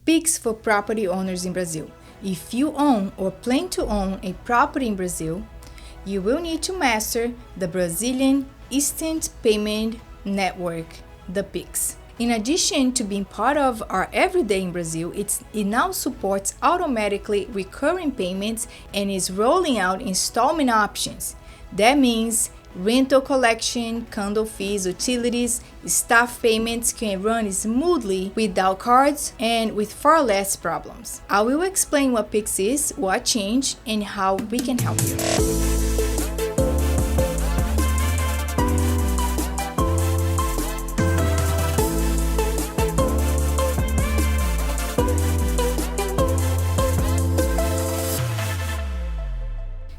PIX for property owners in Brazil. If you own or plan to own a property in Brazil, you will need to master the Brazilian Instant Payment Network, the PIX. In addition to being part of our everyday in Brazil, it now supports automatically recurring payments and is rolling out installment options. That means rental collection, condo fees, utilities, staff payments can run smoothly without cards and with far less problems. I will explain what PIX is, what changed, and how we can help you.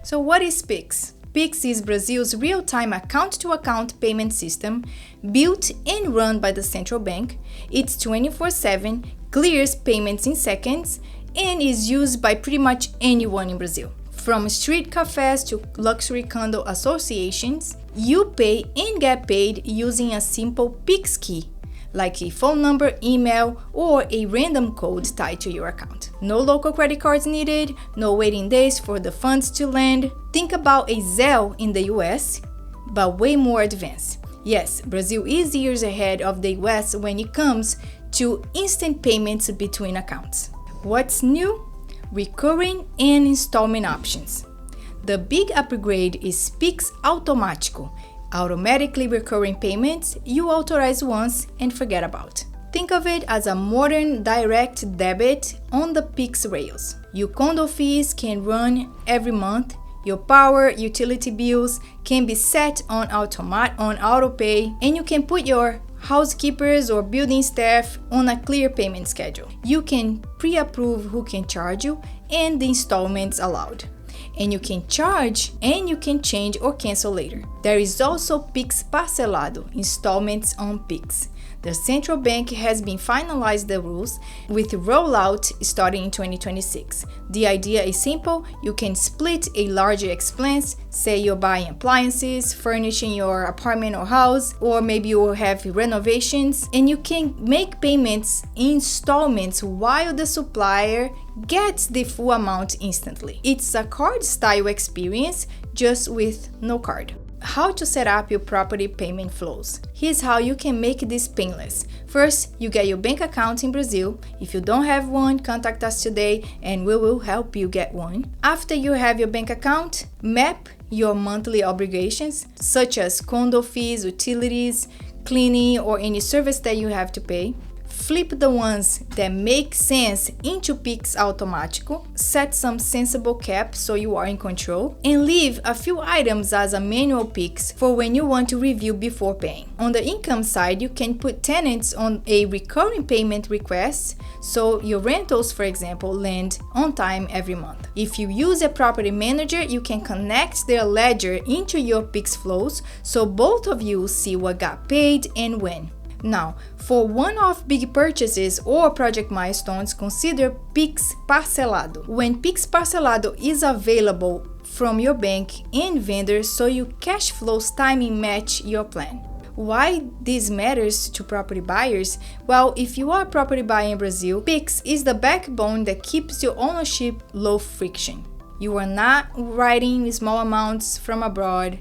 So what is PIX? PIX is Brazil's real-time account-to-account payment system built and run by the central bank. It's 24/7, clears payments in seconds, and is used by pretty much anyone in Brazil. From street cafés to luxury condo associations, you pay and get paid using a simple PIX key, like a phone number, email, or a random code tied to your account. No local credit cards needed, no waiting days for the funds to land. Think about a Zelle in the US, but way more advanced. Yes, Brazil is years ahead of the US when it comes to instant payments between accounts. What's new? Recurring and installment options. The big upgrade is PIX Automático, automatically recurring payments you authorize once and forget about. Think of it as a modern direct debit on the PIX rails. Your condo fees can run every month. Your power, utility bills can be set on auto pay, and you can put your housekeepers or building staff on a clear payment schedule. You can pre-approve who can charge you and the installments allowed. And you can charge and you can change or cancel later. There is also PIX Parcelado, installments on PIX. The central bank has been finalized the rules with rollout starting in 2026. The idea is simple. You can split a larger expense, say you're buying appliances, furnishing your apartment or house, or maybe you will have renovations, and you can make payments in installments while the supplier gets the full amount instantly. It's a card-style experience, just with no card. How to set up your property payment flows. Here's how you can make this painless. First, you get your bank account in Brazil. If you don't have one, contact us today and we will help you get one. After you have your bank account, map your monthly obligations, such as condo fees, utilities, cleaning, or any service that you have to pay. Flip the ones that make sense into PIX Automático, set some sensible caps so you are in control, and leave a few items as a manual PIX for when you want to review before paying. On the income side, you can put tenants on a recurring payment request so your rentals, for example, land on time every month. If you use a property manager, you can connect their ledger into your PIX flows so both of you see what got paid and when. Now, for one-off big purchases or project milestones, consider PIX Parcelado. When PIX Parcelado is available from your bank and vendors, so your cash flows timing match your plan. Why this matters to property buyers? Well, if you are a property buyer in Brazil, PIX is the backbone that keeps your ownership low friction. You are not writing small amounts from abroad,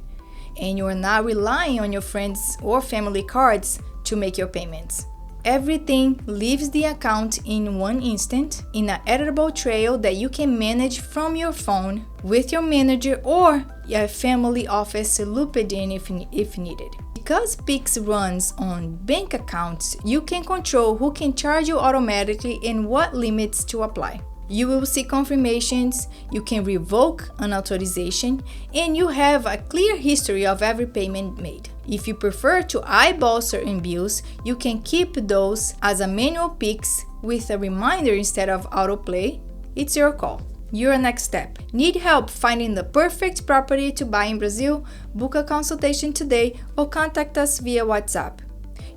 and you are not relying on your friends or family cards to make your payments. Everything leaves the account in one instant in an editable trail that you can manage from your phone with your manager or your family office looped in if needed. Because PIX runs on bank accounts, you can control who can charge you automatically and what limits to apply. You will see confirmations, you can revoke an authorization, and you have a clear history of every payment made. If you prefer to eyeball certain bills, you can keep those as a manual PIX with a reminder instead of autoplay. It's your call. Your next step. Need help finding the perfect property to buy in Brazil? Book a consultation today or contact us via WhatsApp.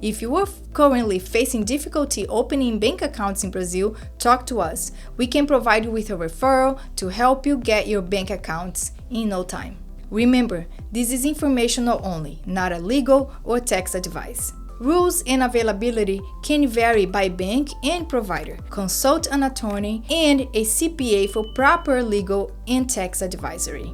If you are currently facing difficulty opening bank accounts in Brazil, talk to us. We can provide you with a referral to help you get your bank accounts in no time. Remember, this is informational only, not a legal or tax advice. Rules and availability can vary by bank and provider. Consult an attorney and a CPA for proper legal and tax advisory.